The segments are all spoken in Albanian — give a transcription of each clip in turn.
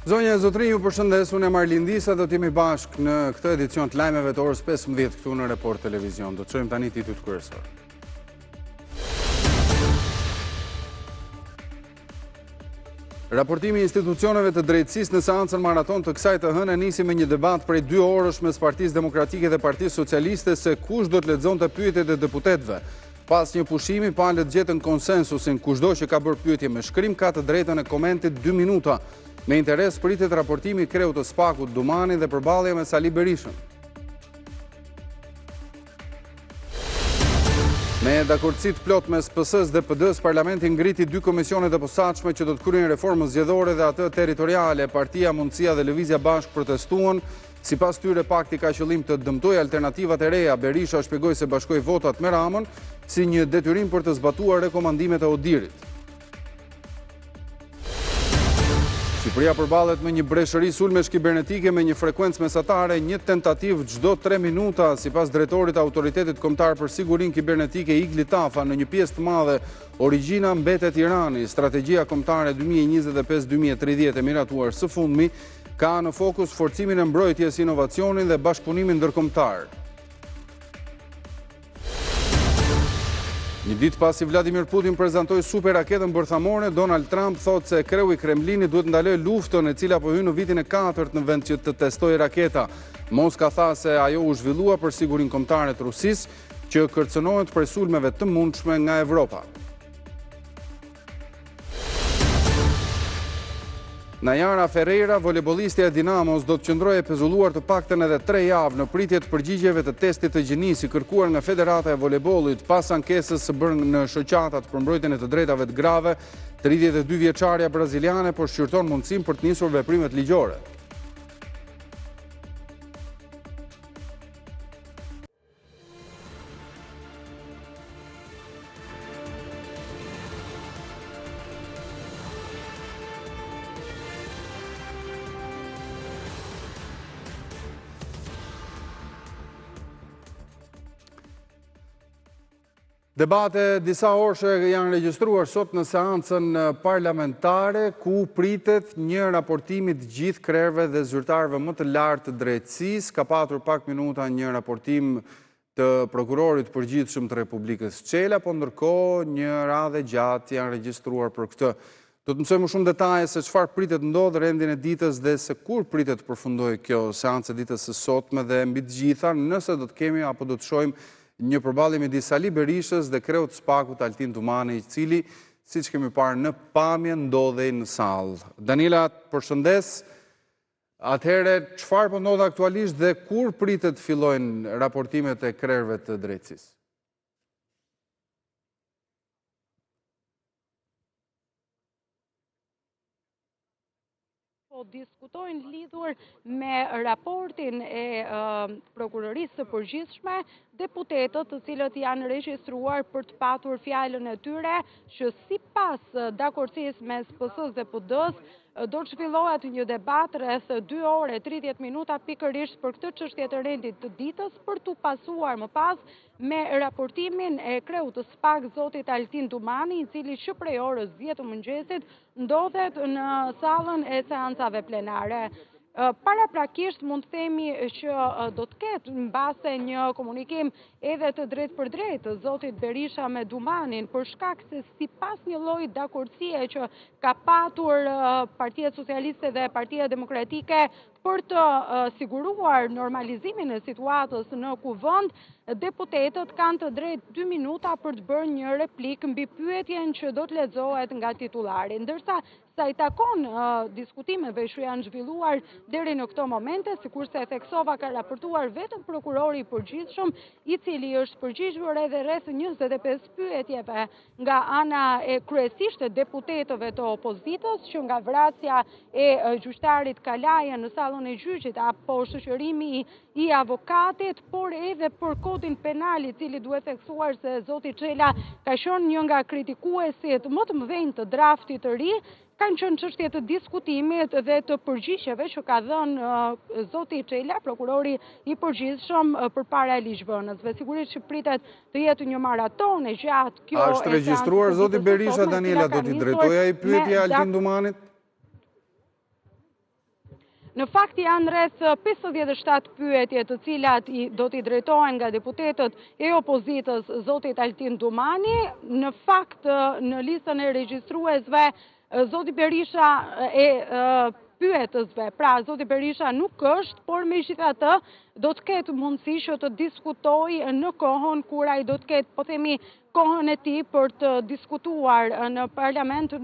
Zonja e Zotrinj, ju përshëndes, unë e Marlindisa, do t'jemi bashkë në këtë edicion të lajmeve të orës 15 këtu në Report Televizion. Do të çojmë tani titujt kryesor. Raportimi i institucioneve të drejtësisë në seancën maraton të kësaj të hënë nisi me një debat prej 2 orësh mes Partisë Demokratike dhe Partisë Socialiste se kush do të lexonte pyetjet e deputetëve. Pas një pushimi, palët gjetën konsensusin, kushdo që ka bërë pyetje me shkrim ka të drejtën e komentit 2 minuta. Me interes pritet raportimi i kreut të Spakut Dumani dhe përballja me Sali Berishën. Me dakordësit plot mes PS-s dhe PD-s, Parlamenti ngriti 2 komisionet e posaçme që do të kryejnë reformën zgjedhore dhe atë territoriale. Partia, Mundësia dhe Lëvizja Bashk protestuan. Sipas tyre, pakti ka qëllim të dëmtojë alternativat e reja. Berisha shpjegoi se bashkoi votat me Ramën si një detyrim për të zbatuar rekomandimet e Odirit. Shqipëria përballet me një breshëri sulmesh kibernetike me një frekuencë mesatare, një tentativë çdo 3 minuta, sipas drejtorit të Autoritetit Kombëtar për Sigurinë Kibernetike Igli Tafa. Në një pjesë të madhe, origjina mbetet Irani. Strategjia kombëtare 2025-2030 e miratuar së fundmi ka në fokus forcimin e mbrojtjes, inovacionin dhe bashkëpunimin ndërkombëtar. Një ditë pasi Vladimir Putin prezantoi super raketën bërthamore, Donald Trump thotë se kreu i Kremlinit duhet ndalojë luftën e cila po hyn në vitin e 4 në vend që të testojë raketa. Moska tha se ajo u zhvillua për sigurinë kombëtare të Rusisë, që kërcënohet prej sulmeve të mundshme nga Evropa. Najara Ferreira, volejbolistja e Dinamos, do të qëndrojë e pezulluar të paktën edhe 3 javë në pritje të përgjigjeve të testit të gjinisi kërkuar nga Federata e Volejbollit pas ankesës së bërë në shoqatat për mbrojtjen e të drejtave të grave. 32 vjeçaria braziliane po shqyrton mundësinë për të nisur veprimet ligjore. Debate disa orëshe janë regjistruar sot në seancën parlamentare, ku pritet një raportimi të gjithë krerëve dhe zyrtarëve më të lartë të drejtësisë. Ka patur pak minuta një raportim të prokurorit përgjithshëm të Republikës Çela, po ndërkohë një radhë gjatë janë regjistruar për këtë. Do të mësojmë më shumë detaje se çfarë pritet ndodhë rendin e ditës dhe se kur pritet të përfundojë kjo seancë e ditës së sotme dhe mbi të gjitha, nëse do të kemi apo do të shohim një përballje midis Sali Berishës dhe kreut të Spakut Altin Dumani, i cili, siç kemi parë në pamje, ndodhej në sallë. Daniela, përshëndes. Atëherë, çfarë po ndodh aktualisht dhe kur pritet të fillojnë raportimet e krerëve të drejtësisë? Diskutojnë lidhur me raportin e prokurorisë së përgjithshme, deputetët të cilët janë regjistruar për të patur fjalën e tyre që sipas dakordësisë mes PS-s dhe PD-s do të zhvillohet një debat rreth 2 orë 30 minuta pikërisht për këtë çështje të rendit të ditës, për t'u pasuar më pas me raportimin e kreut të SPAK zotit Altin Dumani, i cili që prej orës 10 të mëngjesit ndodhet në sallën e seancave plenare. Paraprakisht mund të themi që do të ketë mbase një komunikim edhe të drejtë për drejtë zotit Berisha me Dumanin, për shkak se sipas një lloji dakordësie që ka patur Partia Socialiste dhe Partia Demokratike për të siguruar normalizimin e situatës në kuvend, deputetët kanë të drejtë 2 minuta për të bërë një replik mbi pyetjen që do të lexohet nga titullari, ndërsa sa i takon diskutimeve që janë zhvilluar deri në këto momente, sikurse e theksova, ka raportuar vetëm prokurori i përgjithshëm, i cili është përgjigjur edhe rreth 25 pyetjeve nga ana e kryesisht e deputetëve të opozitës, që nga vrasja e gjyqtarit Kalaja në sallën e gjyqit apo shoqërimi i avokatit, por edhe për kodin penal, i cili duhet theksuar se zoti Çela ka qenë një nga kritikuesit më të mëdhenj të draftit të ri, kanë qenë çështje të diskutimit dhe të përgjigjeve që ka dhënë zoti Çela, prokurori i përgjithshëm, përpara ligjvënësve. Sigurisht që pritet të jetë një maraton e gjatë kjo. A është regjistruar zoti Berisha, Daniela, do t'i drejtojë ai pyetje Altin Dumanit? Në fakt janë rreth 57 pyetje të cilat do t'i drejtohen nga deputetët e opozitës zotit Altin Dumani. Në fakt në listën e regjistruesve zoti Berisha pyetësve. Pra, zoti Berisha nuk është, por megjithatë do të ketë mundësi që të diskutojë në kohën kur ai do të ketë, po themi, kohën e tij për të diskutuar në parlament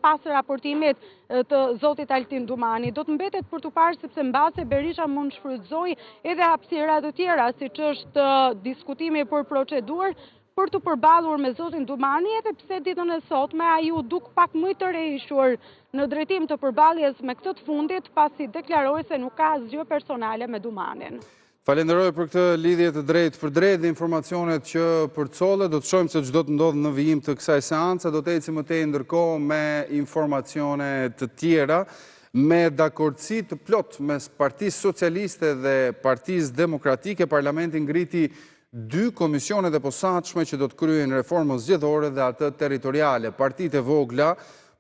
pas raportimit të zotit Altin Dumani. Do të mbetet për të parë sepse mbase Berisha mund të shfrytëzojë edhe hapësira të tjera, siç është diskutimi për procedurë, për të përballur me zotin Dumani, edhe pse ditën e sotme ai u duk pak më i tërhequr në drejtim të përballjes me këtë të fundit, pasi deklaroi se nuk ka asgjë personale me Dumanin. Falenderoj për këtë lidhje të drejtë për drejtë dhe informacionet që përcolle. Do të shohim se ç'do të ndodhë në vijim të kësaj seance. Do të ecim më tej ndërkohë me informacione të tjera, me dakordsi të plot mes Partisë Socialiste dhe Partisë Demokratike. Parlamenti ngriti 2 komisionet e posaçme që do të kryejnë reformën zgjedhore dhe atë territoriale. Partitë e vogla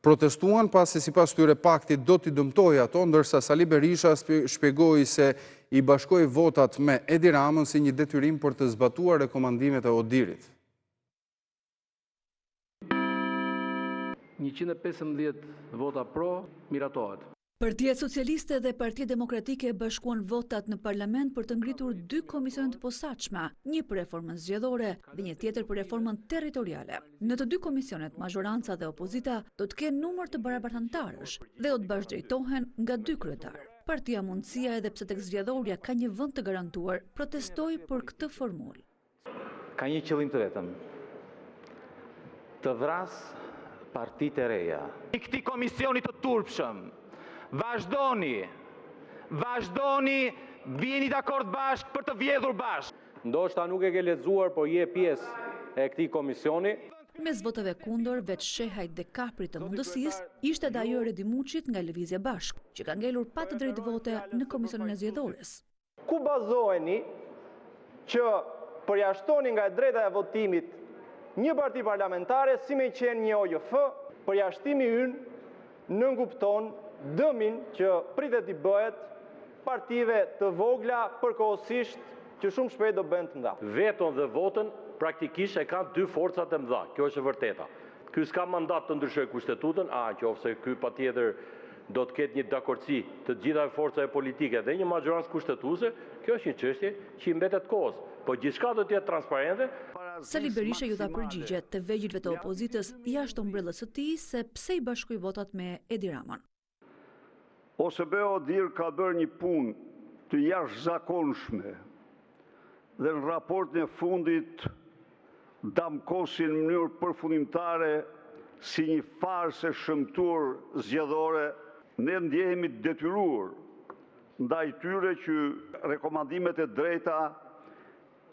protestuan pasi sipas tyre pakti do t'i dëmtojë ato, ndërsa Sali Berisha shpjegoi se i bashkoi votat me Edi Ramën si një detyrim për të zbatuar rekomandimet e Odirit. 115 vota pro, miratohet. Partia Socialiste dhe Partia Demokratike bashkuan votat në parlament për të ngritur 2 komisione të posaçme, një për reformën zgjedhore dhe një tjetër për reformën territoriale. Në të 2 komisionet, majoranca dhe opozita do të kenë numër të barabartë anëtarësh dhe do të bashkëdrejtohen nga 2 kryetar. Partia Mundësia, edhe pse tek zgjedhorja ka një vend të garantuar, protestoi për këtë formulë. Ka një qëllim të vetëm: të vras partitë e reja. I këtij komisioni të turpshëm, vazhdoni, vini dakord bashkë për të vjedhur bashkë. Ndoshta nuk e ke lexuar, por je pjesë e këtij komisioni. Mes votave kundër, veç shehajt dhe kaprit të mundësisë, ishte edhe ajo e Redi Muçit nga Lëvizja Bashk, që ka ngelur pa të drejtë vote në komisionin e zgjedhores. Ku bazoheni që përjashtoni nga drejta e votimit një parti parlamentare si me qenë një OJF? Përjashtimi ynë nënkupton dëmin që pritet i bëhet partive të vogla përkohësisht që shumë shpejt do bëhen të mëdha. Veton dhe votën praktikisht e kanë 2 forcat e mëdha. Kjo është e vërteta. Ky s'ka mandat të ndryshojë kushtetutën, qofse ky patjetër do të ketë një dakordsi të gjitha forcave politike dhe një majorancë kushtetuese, kjo është një çështje që i mbetet kohës. Po gjithçka do të jetë transparente. Sali Berisha ju dha përgjigje të vegjëlve të opozitës jashtë ombrellës së tij se pse i bashkoi votat me Edi Ramën. OSB Odir ka bërë një punë të jashtëzakonshme dhe në raportin e fundit damkosin në mënyrë përfundimtare si një farsë e shëmtuar zgjedhore. Ne ndjehemi detyruar ndaj tyre që rekomandimet e drejta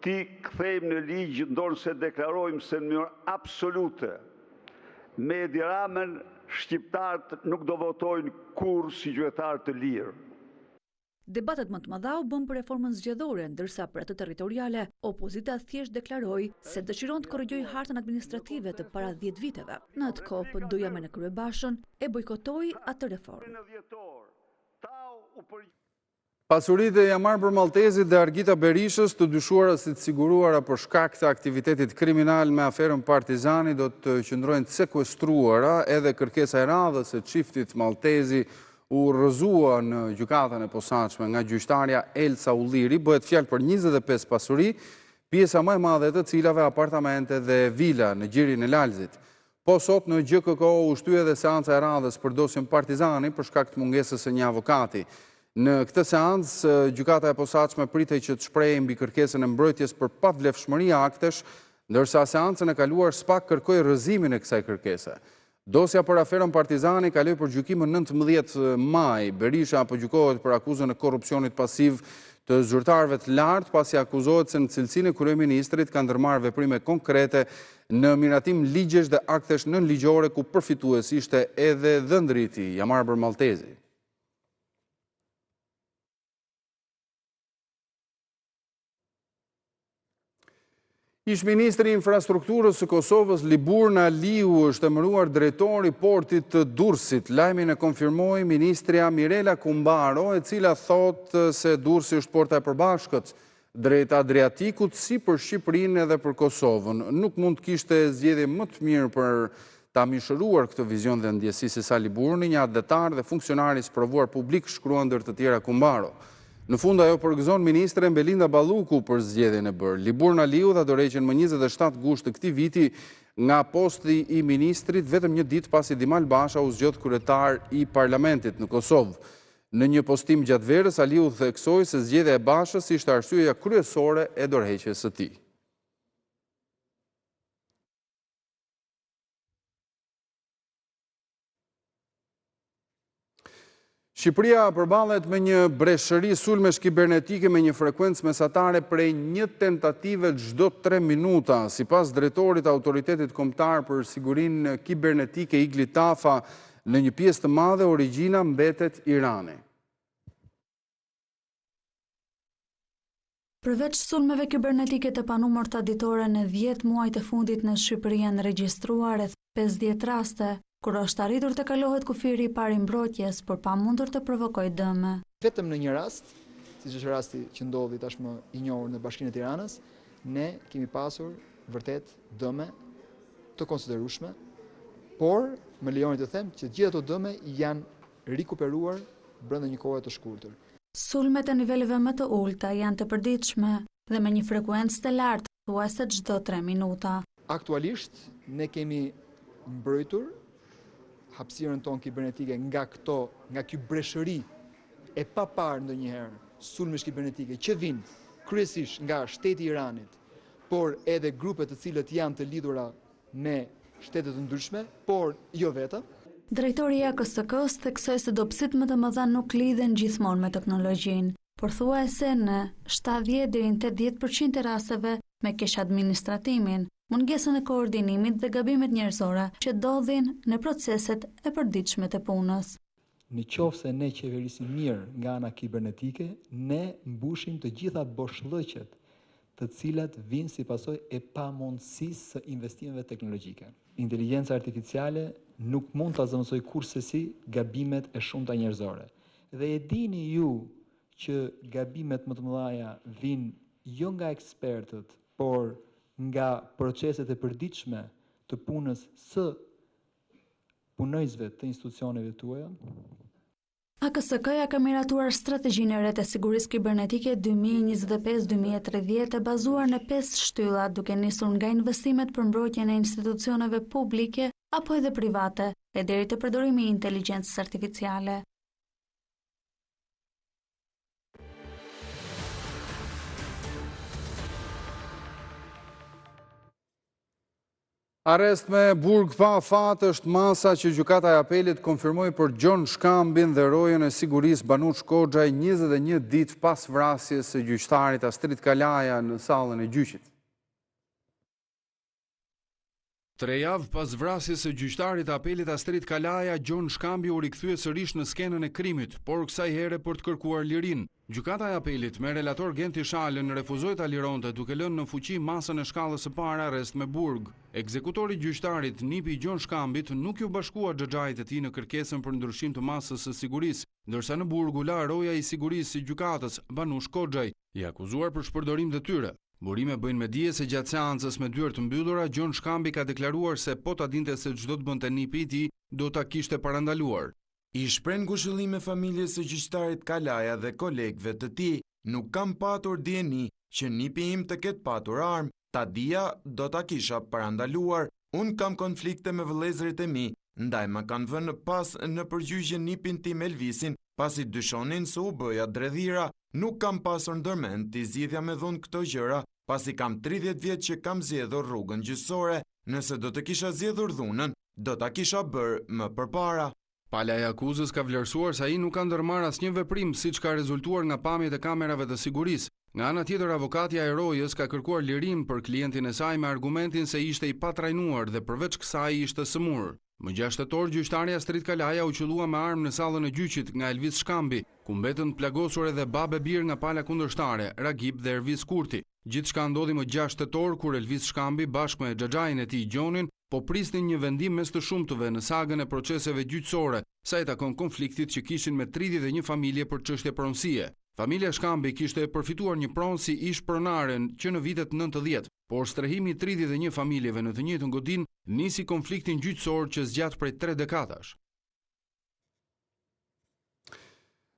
ti kthejmë në ligj, ndonse deklarojmë se në mënyrë absolute me Edi Ramën shqiptarët nuk do votojnë kurrë si qytetarë të lirë. Debatet më të mëdha u bën për reformën zgjedhore, ndërsa për atë territoriale, opozita thjesht deklaroi se dëshiron të korrigjojë hartën administrative të para 10 viteve. Në atë kohë doja me në kryebashën e bojkotoi atë reformë. Pasuritë e Jamarbër Maltezit dhe Argita Berishës, të dyshuara si të siguruara për shkak të aktivitetit kriminal me aferën Partizani, do të qëndrojnë të sekuestruara, edhe kërkesa e radhës e çiftit maltezi u rrëzua në gjykatën e posaçme nga gjyqtarja Elsa Ulliri. Bëhet fjalë për 25 pasuri, pjesa më e madhe të cilave apartamente dhe vila në gjirin e Lalzit. Po sot në GKK u shtyi edhe seanca e radhës për dosjen Partizani për shkak të mungesës së një avokati. Në këtë seancë, gjykata e posaçme pritej që të shprehej mbi kërkesën e mbrojtjes për pavlefshmëri aktesh, ndërsa seancën e kaluar SPAK kërkoi rrëzimin e kësaj kërkese. Dosja për aferën Partizani kaloi për gjykim në 19 maj. Berisha apo gjykohet për akuzën e korrupsionit pasiv të zyrtarëve të lartë, pasi akuzohet se në cilësinë e kryeministrit ka ndërmarrë veprime konkrete në miratim ligjesh dhe aktesh nënligjore ku përfitues ishte edhe dhëndriti Jamarbër Maltezi. Ish-ministri i infrastrukturës së Kosovës Liburna Aliu është emëruar drejtori i portit të Durrësit. Lajmin e konfirmoi ministrja Mirela Kumbaro, e cila thotë se Durrësi është porta e përbashkët drejt Adriatikut si për Shqipërinë edhe për Kosovën. Nuk mund të kishte zgjedhje më të mirë për ta mishëruar këtë vizion dhe ndjesi se sa Liburni, një adetar dhe funksionari i sprovuar publik, shkruan ndër të tjera Kumbaro. Në fund ajo përgëzon ministren Belinda Balluku për zgjedhjen e bërë. Liburna Aliu dha dorëheqjen më 27 gusht të këtij viti nga posti i ministrit, vetëm një ditë pasi Dimal Basha u zgjodh kryetar i parlamentit në Kosovë. Në një postim gjatë verës, Aliu theksoi se zgjedhja e Bashës ishte arsyeja kryesore e dorëheqjes së tij. Shqipëria përballet me një breshëri sulmesh kibernetike me një frekuencë mesatare prej një tentative çdo 3 minuta. Sipas drejtorit të Autoritetit Kombëtar për Sigurinë Kibernetike Igli Tafa, në një pjesë të madhe origjina mbetet Irani. Përveç sulmeve kibernetike të panumërta ditore në 10 muajt e fundit në Shqipëri janë regjistruar rreth 50 raste, kur është arritur të kalohet kufiri i parë i mbrojtjes, por pa mundur të provokojë dëme. Vetëm në një rast, siç është rasti që ndodhi tashmë i njohur në Bashkinë e Tiranës, ne kemi pasur vërtet dëme të konsiderueshme, por më lejoni të them që gjithë ato dëme janë rikuperuar brenda një kohe të shkurtër. Sulmet e niveleve më të ulta janë të përditshme dhe me një frekuencë të lartë, thuajse çdo 3 minuta. Aktualisht ne kemi mbrojtur hapësirën tonë kibernetike nga ky breshëri e paparë ndonjëherë, sulmesh kibernetike që vinë kryesisht nga shteti i Iranit, por edhe grupe të cilët janë të lidhura me shtete të ndryshme, por jo vetëm. Drejtori i AKSK-s theksoi se dobësitë më të mëdha nuk lidhen gjithmonë me teknologjinë, por thuajse në 70 deri në 80% e rasteve me keq administratimin, mungesën e koordinimit dhe gabimet njerëzore që ndodhin në proceset e përditshme të punës. Në qoftë se ne qeverisim mirë nga ana kibernetike, ne mbushim të gjitha boshllëqet të cilat vinë si pasojë e pamundësisë së investimeve teknologjike. Inteligjenca artificiale nuk mund ta zëvendësojë kurrësi gabimet e shumta njerëzore. Dhe e dini ju që gabimet më të mëdha vinë jo nga ekspertët, por nga proceset e përditshme të punës së punojësve të institucioneve tuaja. AKSK-ja ka miratuar strategjinë e re të sigurisë kibernetike 2025-2030 e bazuar në 5 shtylla, duke nisur nga investimet për mbrojtjen e institucioneve publike apo edhe private, e deri te përdorimi i inteligjencës artificiale. Arrest me burg pa fat është masa që gjykata e apelit konfirmoi për Gjon Shkambin dhe rojën e sigurisë Banush Koxhaj 21 ditë pas vrasjes së gjyqtarit Astrid Kalaja në sallën e gjyqit. 3 javë pas vrasjes së gjyqtarit të apelit Astrid Kalaja, Gjon Shkambi u rikthye sërish në skenën e krimit, por kësaj here për të kërkuar lirinë. Gjykata e apelit me relator Genti Shalën refuzoi ta lironte duke lënë në fuqi masën e shkallës së parë arrest me burg. Ekzekutori i gjyqtarit nipi Gjon Shkambit nuk ju bashkua xhaxhait e tij në kërkesën për ndryshim të masës së sigurisë, ndërsa në burg u la roja i sigurisë së gjykatës Banush Koxhaj, i akuzuar për shpërdorim detyre. Burime bëjnë me dije se gjatë seancës me dyert të mbyllura, Gjon Shkambi ka deklaruar se po ta dinte se çdo të bënte nipi i tij, do ta kishte parandaluar. I shpreh ngushëllim familjes së gjyqtarit Kalaja dhe kolegëve të tij, nuk kam patur dieni që nipi im të ketë patur armë, ta dija do ta kisha parandaluar. Unë kam konflikte me vëllezërit e mi, ndaj ma kanë vënë pas në përgjigje nipin tim Elvisin, pasi dyshonin se u bëja dredhira. Nuk kam pasur ndërmend t'i zgjidhja me dhunë këto gjëra, pasi kam 30 vjet që kam zgjedhur rrugën gjyqësore. Nëse do të kisha zgjedhur dhunën, do ta kisha bërë më përpara. Pala e akuzës ka vlerësuar se ai nuk ka ndërmarrë asnjë veprim, siç ka rezultuar nga pamjet e kamerave të sigurisë. Nga ana tjetër, avokatja e rojës ka kërkuar lirim për klientin e saj me argumentin se ishte i patrajnuar dhe përveç kësaj ishte sëmurë. Më 6 tetor, gjyqtari Astrid Kalaja u qellua me armë në sallën e gjyqit nga Elvis Shkambi, ku mbetën të plagosur edhe babë bir nga pala kundërshtare, Ragib dhe Ervis Kurti. Gjithçka ndodhi më 6 tetor kur Elvis Shkambi bashkë me xhaxhain e tij Gjonin po prisnin një vendim mes të shumtëve në sagën e proceseve gjyqësore, sa i takon konfliktit që kishin me 31 familje për çështje pronësie. Familja Shkambi kishte përfituar një pronë si ish pronare që në vitet 90, por strehimi i 31 familjeve në të njëjtën godinë nisi konfliktin gjyqësor që zgjat prej 3 dekadash.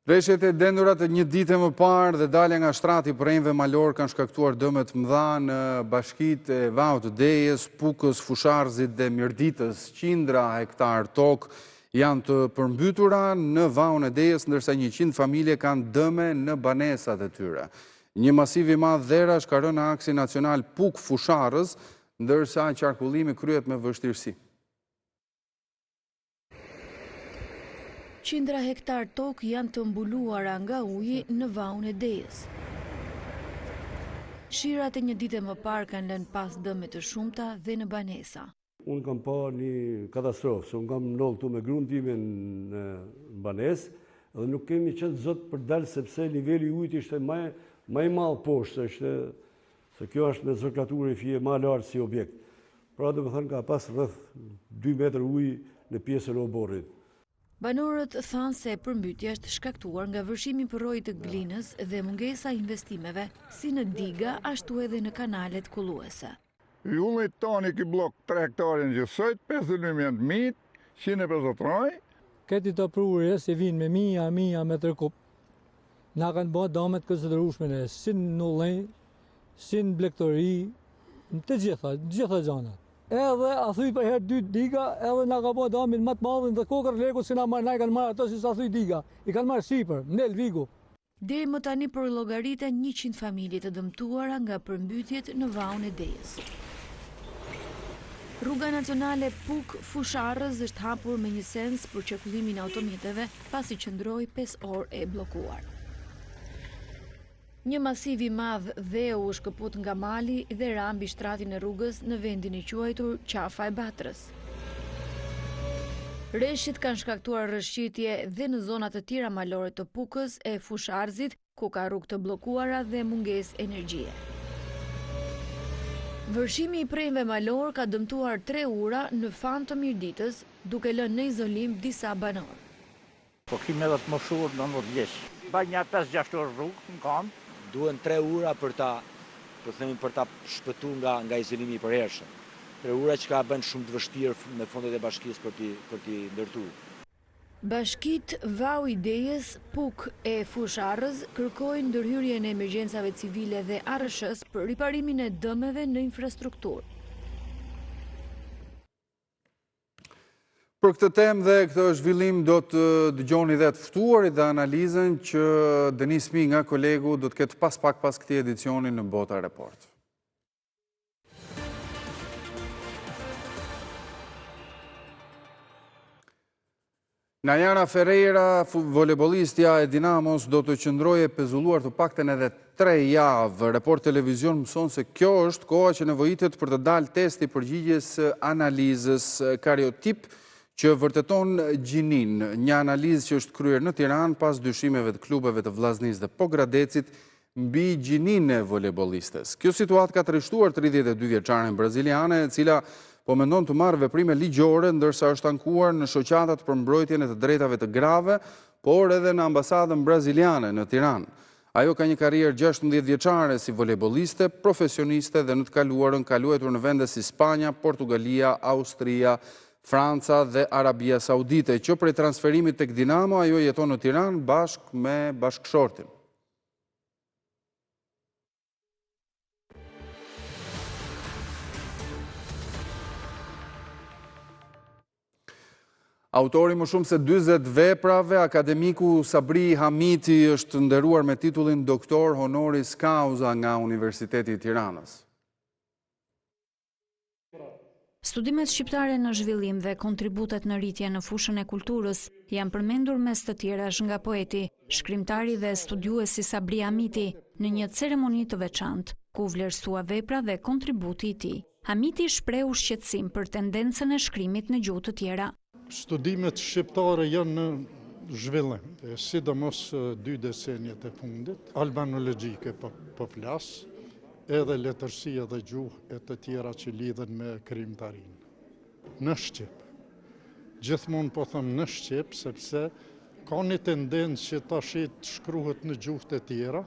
Reshjet e dendurat një ditë më parë dhe dalja nga shtrati prenjve malor kanë shkaktuar dëme të mëdha në bashkitë e Vaut Dejës, Pukës, Fusharzit dhe Mirditës. Qindra hektar tokë janë të përmbytura në Vaun e Dejës, ndërsa 100 familje kanë dëme në banesat e tyre. Një masiv i madh dherash ka rënë në aksin nacional Puk-Fusharës, ndërsa qarkullimi kryhet me vështirësi. Qindra hektar tokë janë të mbuluara nga uji në Vaun e Dejës. Shirat e një dite më parë kanë lënë pas dëme të shumta dhe në banesa. Unë kam pa një katastrofë, se unë kam nëllë tu me grunë time në banesë, dhe nuk kemi qenë zotë për dalë, sepse nivelli ujit ishte maj malë poshtë, se kjo është me zërklaturë i fije ma lartë si objekt. Pra dhe më thënë ka pas rrëth 2 metër ujë në pjesën e oborrit. Banorët thanë se përmbytja është shkaktuar nga vërshimi përroj të glinës dhe mungesa investimeve, si në diga, ashtu edhe në kanalet kulluese. Jullit tani ki blok 3 hektarin gjithësojt, 52.000 mitë, 150 raj. Këti të prurje se vinë me mija me tërkup, na kanë bërë damet kësëdërushme në si në nullën, si në blektori, në të gjitha gjanat. Edhe a thuj për herë 2 diga, edhe nga ka bërë damin më të madhin dhe kokër legu si na kanë marrë ato si sa thuj diga. I kanë marrë Shqipër, Mnel Vigu. Deri më tani për llogariten 100 familje të dëmtuara nga përmbytjet në Vaun e Dejës. Rruga nacionale Puk-Fusharës është hapur me një sens për qarkullimin e automjeteve pasi qëndroi 5 orë e bllokuar. Një masiv i madh dheu u shkëput nga mali dhe ra mbi shtratin e rrugës në vendin e quajtur Qafa e Batrës. Reshjet kanë shkaktuar rrëshqitje dhe në zonat të tjera malore të Pukës e Fusharzit, ku ka rrugë të bllokuara dhe mungesë energjie. Vërshimi i prenjve malor ka dëmtuar 3 ura në fan të Mirditës, duke lënë në izolim disa banorë. Po kime edhe të moshur në 90 vjeç. Baj një 5-6 orë rrugë në kam. Duhen 3 ura për ta shpëtu nga izolimi i përhershëm. 3 ura që ka bën shumë të vështirë me fondet e bashkisë për t'i ndërtuar. Bashkit Vau i Dejës, Puk e Fusharës kërkojnë ndërhyrjen e emergjencave civile dhe ARSH-s për riparimin e dëmeve në infrastrukturë. Për këtë temë dhe këtë zhvillim do të dëgjoni dhe të ftuarit dhe analizën që Denis Mi nga kolegu do të ketë pas këtij edicioni në Bota Report. Najara Ferreira, volejbolistja e Dinamos, do të qëndrojë pezulluar të pakten edhe 3 javë. Report Televizion mëson se kjo është koha që nevojitet për të dalë testi përgjigjes analizës kariotip që vërteton gjinin, një analizë që është kryer në Tiranë pas dyshimeve të klubeve të Vllaznisë dhe Pogradecit mbi gjinin e volejbolistes. Kjo situatë ka trishtuar 32 vjeçaren braziliane, e cila po mendon të marrë veprime ligjore, ndërsa është ankuar në shoqatat për mbrojtjen e të drejtave të grave, por edhe në ambasadën braziliane në Tiranë. Ajo ka një karrierë 16 vjeçare si volejboliste, profesioniste dhe në të kaluarën ka luajtur në vende si Spanja, Portugalia, Austria, Franca dhe Arabia Saudite, që prej transferimit tek Dinamo ajo jeton në Tiranë bashkë me bashkëshortin. Autori më shumë se 40 veprave, akademiku Sabri Hamiti është nderuar me titullin doktor honoris causa nga Universiteti i Tiranës. Studimet shqiptare në zhvillim dhe kontributet në rritje në fushën e kulturës janë përmendur mes të tjerash nga poeti, shkrimtari dhe studiuesi Sabri Hamiti në një ceremoni të veçantë, ku vlerësua vepra dhe kontributi i tij. Hamiti shprehu shqetësim për tendencën e shkrimit në gjuhë të tjera. Studimet shqiptare janë në zhvillim, sidomos 2 decenjet e fundit, albanologjike po flas, edhe letërsia dhe gjuhë e të tjera që lidhen me krijimtarinë. Në Shqip. Gjithmonë po them në Shqip, sepse ka një tendencë që tash të shkruhet në gjuhë të tjera.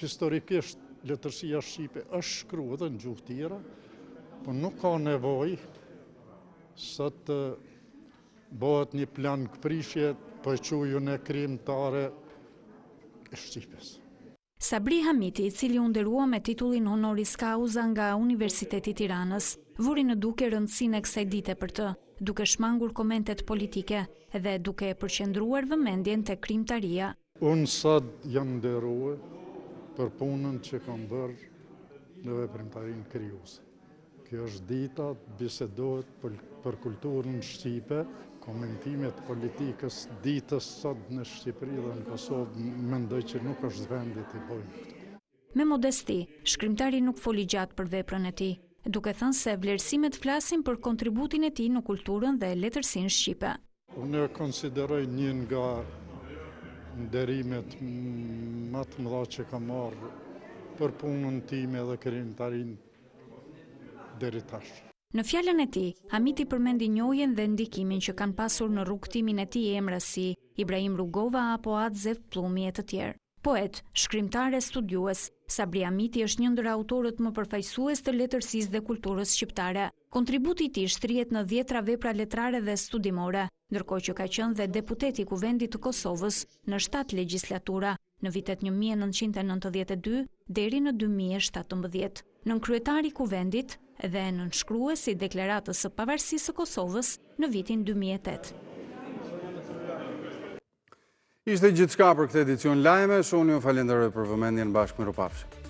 Historikisht letërsia shqipe është shkruar edhe në gjuhë tjera, por nuk ka nevojë sa të bëhet një plan këprishje për qujun e krijimtare e Shqipës. Sabri Hamiti, i cili u nderua me titullin honoris causa nga Universiteti i Tiranës, vuri në duke rëndësinë e kësaj dite për të, duke shmangur komentet politike dhe duke përqendruar vëmendjen te krijimtaria. Unë sot jam nderuar për punën që kam bërë në veprimtarinë krijuese. Kjo është dita, bisedohet për kulturën shqipe, komentimet politikës ditës sot në Shqipëri dhe në Kosovë, mendoj që nuk është vendi të bëjmë këto. Me modesti, shkrimtari nuk foli gjatë për veprën e tij, duke thënë se vlerësimet flasin për kontributin e tij në kulturën dhe letërsinë shqipe. Unë e konsideroj një nga nderimet më të mëdha që kam marrë për punën time dhe krijimtarinë deri tash. Në fjalën e tij, Hamiti përmendi njohjen dhe ndikimin që kanë pasur në rrugtimin e tij emra si Ibrahim Rugova apo Atzef Plumi e të tjerë. Poet, shkrimtar e studiues, Sabri Hamiti është një ndër autorët më përfaqësues të letërsisë dhe kulturës shqiptare. Kontributi i tij shtrihet në 10 vepra letrare dhe studimore, ndërkohë që ka qenë dhe deputet i Kuvendit të Kosovës në 7 legjislatura, në vitet 1992 deri në 2017. Nënkryetari i Kuvendit dhe nënshkrues i Deklaratës së Pavarësisë së Kosovës në vitin 2008. Ishte gjithçka për këtë edicion lajmesh, unë ju falenderoj për vëmendjen, bashkë mirupafshim.